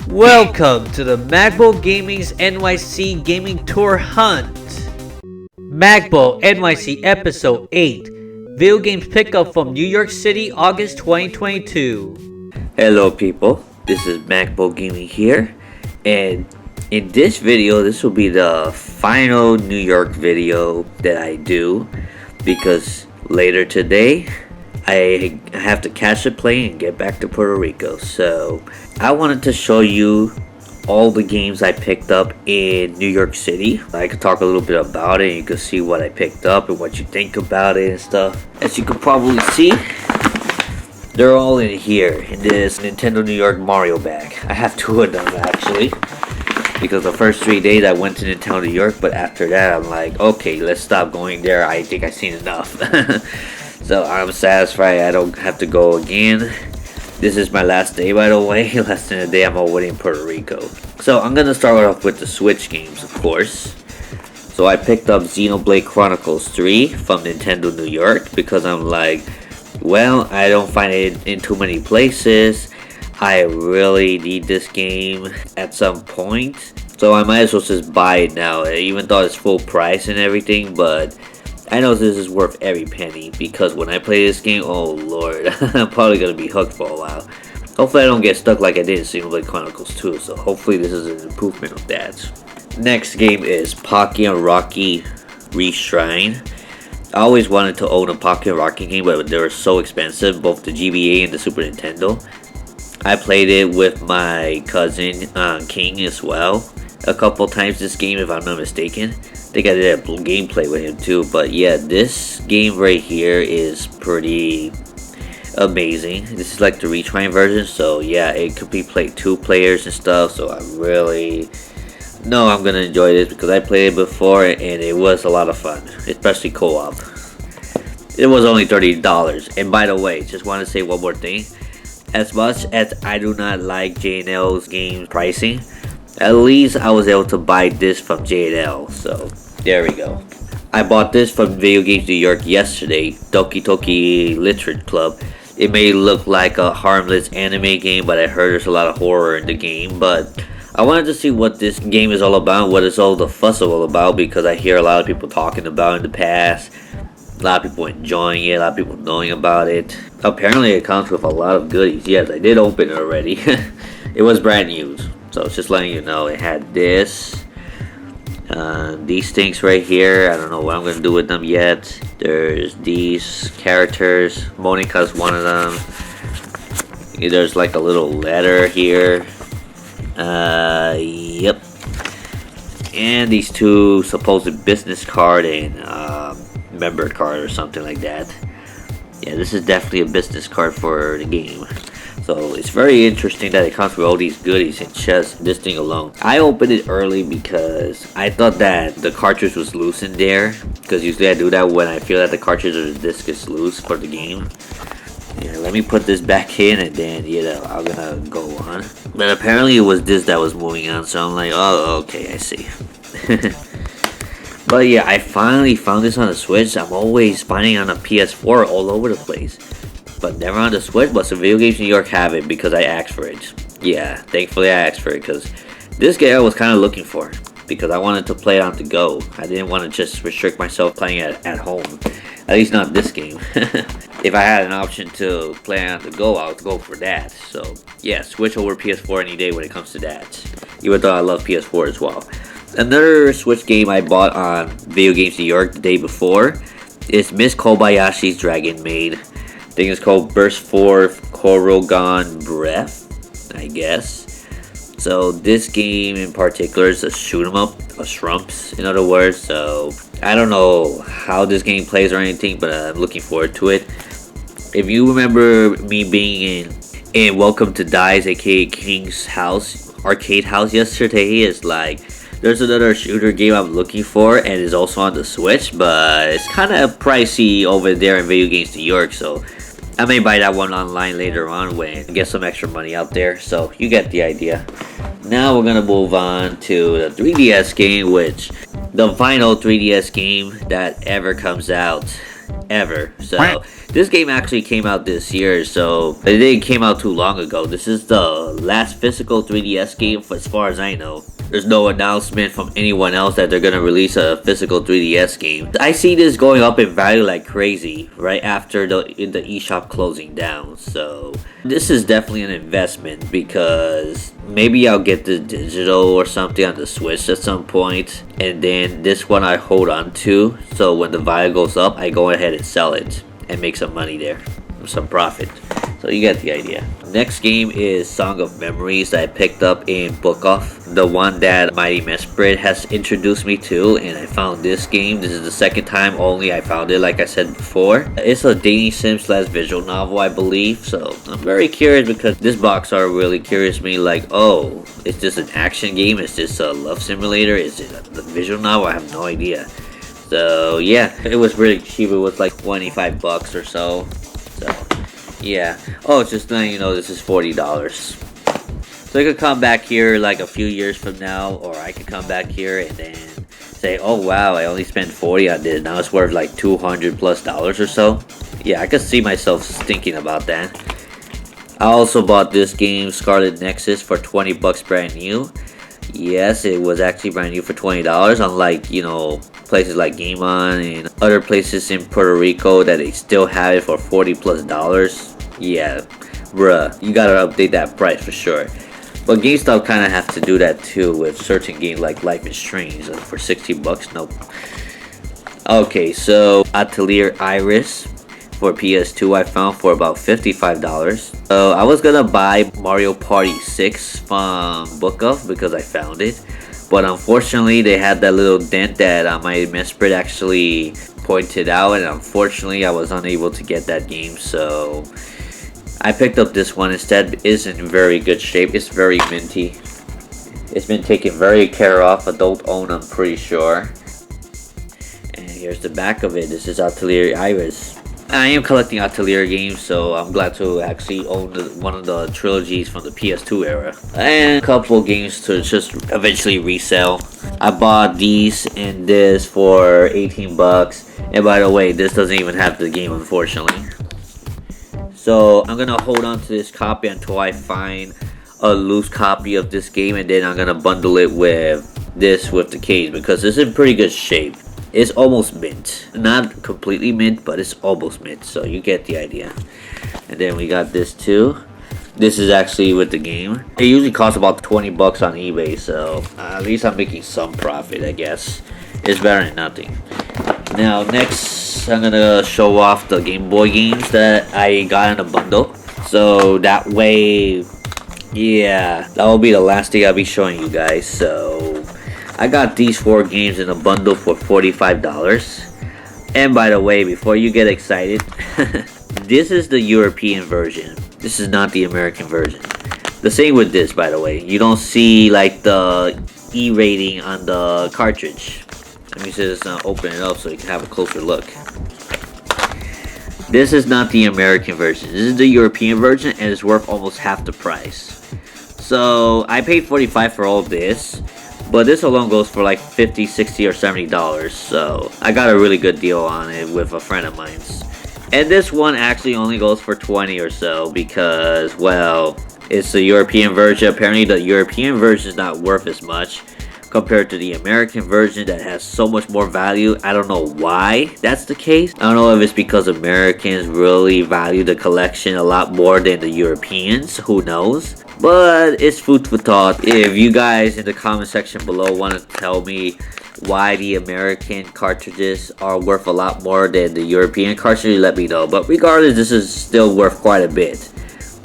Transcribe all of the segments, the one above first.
Welcome to the Magbo Gaming's NYC Gaming Tour Hunt. Magbo NYC Episode 8, Video Games Pickup from New York City, August 2022. Hello people, this is Magbo Gaming here, and in this video, this will be the final New York video that I do, because later today, I have to catch a plane and get back to Puerto Rico. So I wanted to show you all the games I picked up in New York City. I could talk a little bit about it and you can see what I picked up and what you think about it and stuff. As you can probably see, they're all in here in this Nintendo New York Mario bag. I have two of them actually, because the first 3 days I went to Nintendo New York, but after that I'm like, okay, let's stop going there. I think I've seen enough. So I'm satisfied I don't have to go again. This is my last day, by the way. Less than a day I'm already in Puerto Rico. So I'm gonna start off with the Switch games, of course. So I picked up Xenoblade Chronicles 3 from Nintendo New York because I'm like, well, I don't find it in too many places. I really need this game at some point. So I might as well just buy it now, even though it's full price and everything, but I know this is worth every penny, because when I play this game, oh lord, I'm probably going to be hooked for a while. Hopefully I don't get stuck like I did in Xenoblade Chronicles 2, so hopefully this is an improvement of that. Next game is Pocky and Rocky Reshrine. I always wanted to own a Pocky and Rocky game, but they were so expensive, both the GBA and the Super Nintendo. I played it with my cousin King as well a couple times this game, if I'm not mistaken. I think I did a gameplay with him too, but yeah, this game right here is pretty amazing. This is like the Retrying version, so yeah, it could be played 2 players and stuff, so I really know I'm gonna enjoy this because I played it before and it was a lot of fun, especially co-op. It was only $30, and by the way, just want to say one more thing. As much as I do not like J&L's game pricing, at least I was able to buy this from J&L, so there we go. I bought this from Video Games New York yesterday, Doki Doki Literature Club. It may look like a harmless anime game, but I heard there's a lot of horror in the game. But I wanted to see what this game is all about, what is all the fuss all about, because I hear a lot of people talking about it in the past. A lot of people enjoying it, a lot of people knowing about it. Apparently it comes with a lot of goodies. Yes, I did open it already. It was brand new. So it's just letting you know it had this. These things right here. I don't know what I'm going to do with them yet. There's these characters. Monica's one of them. There's like a little letter here. Yep. And these 2 supposed business card and member card or something like that. Yeah, this is definitely a business card for the game. So it's very interesting that it comes with all these goodies and just this thing alone. I opened it early because I thought that the cartridge was loose in there, because usually I do that when I feel that the cartridge or the disc is loose for the game. Yeah, let me put this back in and then, you know, I'm gonna go on. But apparently it was this that was moving on, so I'm like, oh, okay, I see. But yeah, I finally found this on the Switch. I'm always finding it on a PS4 all over the place, but never on the Switch. But some Video Games New York have it because I asked for it. Yeah, thankfully I asked for it, because this game I was kind of looking for, because I wanted to play it on the go. I didn't want to just restrict myself playing it at home. At least not this game. If I had an option to play on the go, I would go for that. So yeah, Switch over PS4 any day when it comes to that. Even though I love PS4 as well. Another Switch game I bought on Video Games New York the day before is Miss Kobayashi's Dragon Maid. I think it's called Burst Forth Korogan Breath, I guess. So this game in particular is a shoot 'em up, a Shrumps in other words. So I don't know how this game plays or anything, but I'm looking forward to it. If you remember me being in Welcome to Dice, aka King's House, arcade house yesterday, is like, there's another shooter game I'm looking for, and it's also on the Switch, but it's kind of pricey over there in Video Games New York, so I may buy that one online later on when I get some extra money out there, so you get the idea. Now we're going to move on to the 3DS game, which the final 3DS game that ever comes out. ever. So this game actually came out this year, so it didn't came out too long ago. This is the last physical 3DS game as far as I know. There's no announcement from anyone else that they're gonna release a physical 3DS game. I see this going up in value like crazy right after the eShop closing down. So this is definitely an investment, because maybe I'll get the digital or something on the Switch at some point, and then this one I hold on to, so when the value goes up I go ahead and sell it and make some money there, some profit. So you get the idea. Next game is Song of Memories that I picked up in Book Off, the one that Mighty Mesprit has introduced me to, and I found this game. This is the second time only I found it, like I said before. It's a dating sim / visual novel, I believe, so I'm very curious because this box art really curious me, like, oh, is this an action game? Is this a love simulator? Is it a visual novel? I have no idea. So yeah, it was really cheap. It was like 25 bucks or so. So yeah. Oh, it's just letting you know this is $40. So I could come back here like a few years from now, or I could come back here and then say, oh wow, I only spent 40 on this. Now it's worth like $200+ or so. Yeah, I could see myself thinking about that. I also bought this game, Scarlet Nexus, for 20 bucks brand new. Yes, it was actually brand new for $20, unlike, you know, places like Game On and other places in Puerto Rico that they still have it for $40+ Yeah, bruh, you gotta update that price for sure. But GameStop kind of have to do that too with certain games like Life is Strange for 60 bucks. Nope. Okay, so Atelier Iris for PS2 I found for about $55. So I was gonna buy Mario Party 6 from Book Of because I found it, but unfortunately they had that little dent that my Mesprit actually pointed out, and unfortunately I was unable to get that game, so I picked up this one instead. It is in very good shape. It's very minty. It's been taken very care of. Adult owned, I'm pretty sure. And here's the back of it. This is Atelier Iris. I am collecting Atelier games, so I'm glad to actually own one of the trilogies from the PS2 era. And a couple games to just eventually resell. I bought these and this for 18 bucks. And by the way, this doesn't even have the game, unfortunately. So I'm gonna hold on to this copy until I find a loose copy of this game, and then I'm gonna bundle it with this with the case, because it's in pretty good shape. It's almost mint. Not completely mint, but it's almost mint, so you get the idea. And then we got this too. This is actually with the game. It usually costs about 20 bucks on eBay, so at least I'm making some profit, I guess. It's better than nothing. Now next, I'm gonna show off the Game Boy games that I got in a bundle. So that way, yeah, that will be the last thing I'll be showing you guys. So I got these 4 games in a bundle for $45. And by the way, before you get excited, this is the European version. This is not the American version. The same with this, by the way. You don't see like the E rating on the cartridge. Let me just open it up so you can have a closer look. This is not the American version. This is the European version, and it's worth almost half the price. So I paid $45 for all this, but this alone goes for like $50, $60, or $70. So I got a really good deal on it with a friend of mine's. And this one actually only goes for $20 or so because, well, it's the European version. Apparently the European version is not worth as much compared to the American version that has so much more value. I don't know why that's the case. I don't know if it's because Americans really value the collection a lot more than the Europeans. Who knows? But it's food for thought. If you guys in the comment section below want to tell me why the American cartridges are worth a lot more than the European cartridges, let me know. But regardless, this is still worth quite a bit.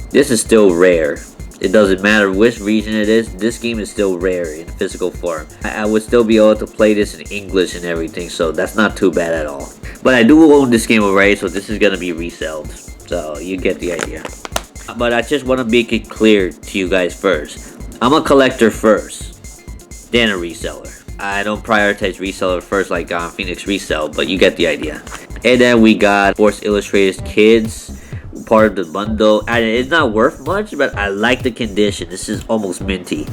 This is still rare. It doesn't matter which region it is, this game is still rare in physical form. I would still be able to play this in English and everything, so that's not too bad at all. But I do own this game already, so this is gonna be resold. So you get the idea. But I just want to make it clear to you guys first. I'm a collector first, then a reseller. I don't prioritize reseller first like on Phoenix Resell, but you get the idea. And then we got Sports Illustrated Kids, part of the bundle, and it's not worth much, but I like the condition. This is almost minty.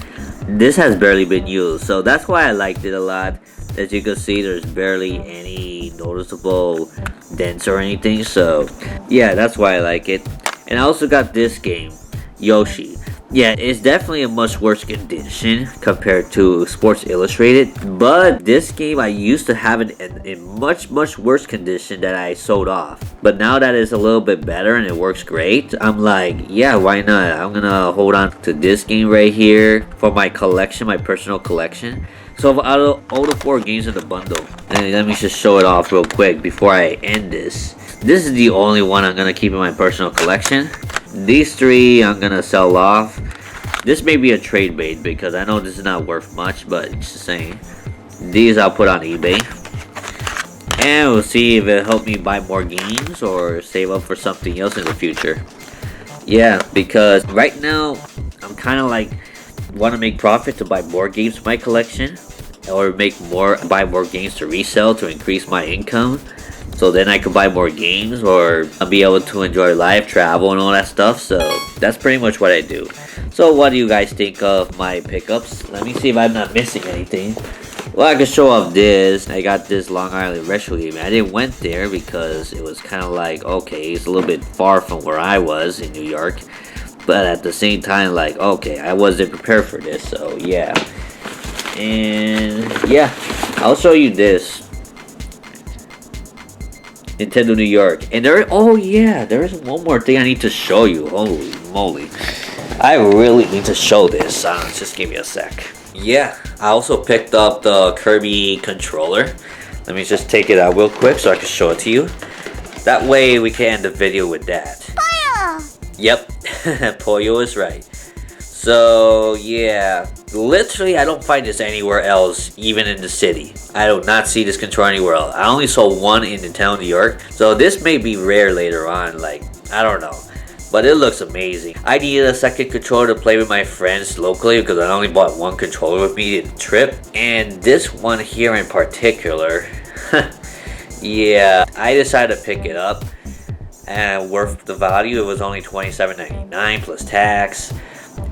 This has barely been used, so that's why I liked it a lot. As you can see, there's barely any noticeable dents or anything. So yeah, that's why I like it. And I also got this game, Yoshi. Yeah, it's definitely a much worse condition compared to Sports Illustrated, but this game I used to have it in much worse condition that I sold off. But now that it's a little bit better and it works great, I'm like, yeah, why not? I'm gonna hold on to this game right here for my collection, my personal collection. So out of all the 4 games in the bundle, and let me just show it off real quick before I end this. This is the only one I'm gonna keep in my personal collection. These 3 I'm gonna sell off. This may be a trade bait because I know this is not worth much, but just saying. These I'll put on eBay. And we'll see if it'll help me buy more games or save up for something else in the future. Yeah, because right now I'm kind of like want to make profit to buy more games for my collection, or buy more games to resell to increase my income. So then I could buy more games or I'll be able to enjoy life, travel, and all that stuff. So that's pretty much what I do. So what do you guys think of my pickups? Let me see if I'm not missing anything. Well, I could show off this. I got this Long Island Retro game. I didn't went there because it was kind of like, okay, it's a little bit far from where I was in New York. But at the same time, like, okay, I wasn't prepared for this. So yeah. And yeah, I'll show you this. Nintendo New York. And oh yeah, there is one more thing I need to show you. Holy moly. I really need to show this. Just give me a sec. Yeah, I also picked up the Kirby controller. Let me just take it out real quick so I can show it to you. That way we can end the video with that. Pollo! Yep, Pollo is right. So yeah, literally I don't find this anywhere else, even in the city. I do not see this controller anywhere else. I only saw one in Nintendo New York, so this may be rare later on, like, I don't know. But it looks amazing. I needed a second controller to play with my friends locally because I only bought one controller with me to the trip. And this one here in particular, yeah, I decided to pick it up. And worth the value, it was only $27.99 plus tax.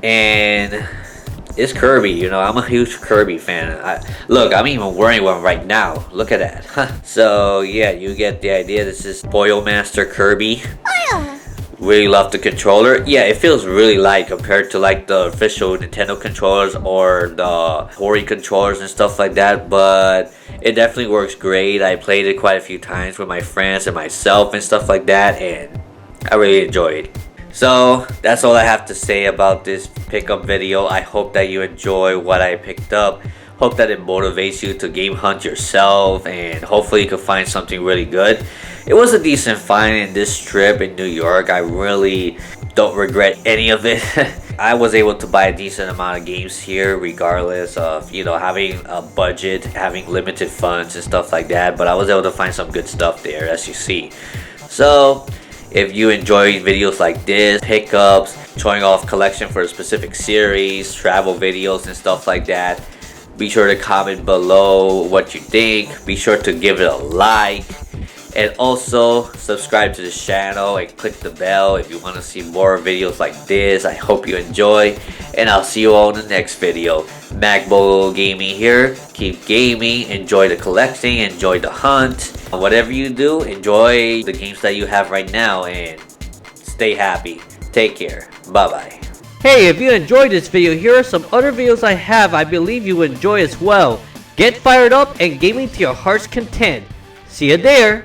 And it's Kirby, you know, I'm a huge Kirby fan. Look, I'm even wearing one right now. Look at that. So yeah, you get the idea. This is Boil Master Kirby. Really love the controller. Yeah, it feels really light compared to like the official Nintendo controllers or the Hori controllers and stuff like that, but it definitely works great. I played it quite a few times with my friends and myself and stuff like that, and I really enjoyed it. So that's all I have to say about this pickup video. I hope that you enjoy what I picked up. Hope that it motivates you to game hunt yourself, and hopefully you can find something really good. It was a decent find in this trip in New York. I really don't regret any of it. I was able to buy a decent amount of games here regardless of, you know, having a budget, having limited funds and stuff like that. But I was able to find some good stuff there, as you see. So if you enjoy videos like this, pickups, showing off collection for a specific series, travel videos and stuff like that, be sure to comment below what you think. Be sure to give it a like. And also subscribe to the channel and click the bell if you want to see more videos like this. I hope you enjoy. And I'll see you all in the next video. Magbo Gaming here. Keep gaming. Enjoy the collecting. Enjoy the hunt. Whatever you do, enjoy the games that you have right now. And stay happy. Take care. Bye-bye. Hey, if you enjoyed this video, here are some other videos I have I believe you enjoy as well. Get fired up and gaming to your heart's content. See you there!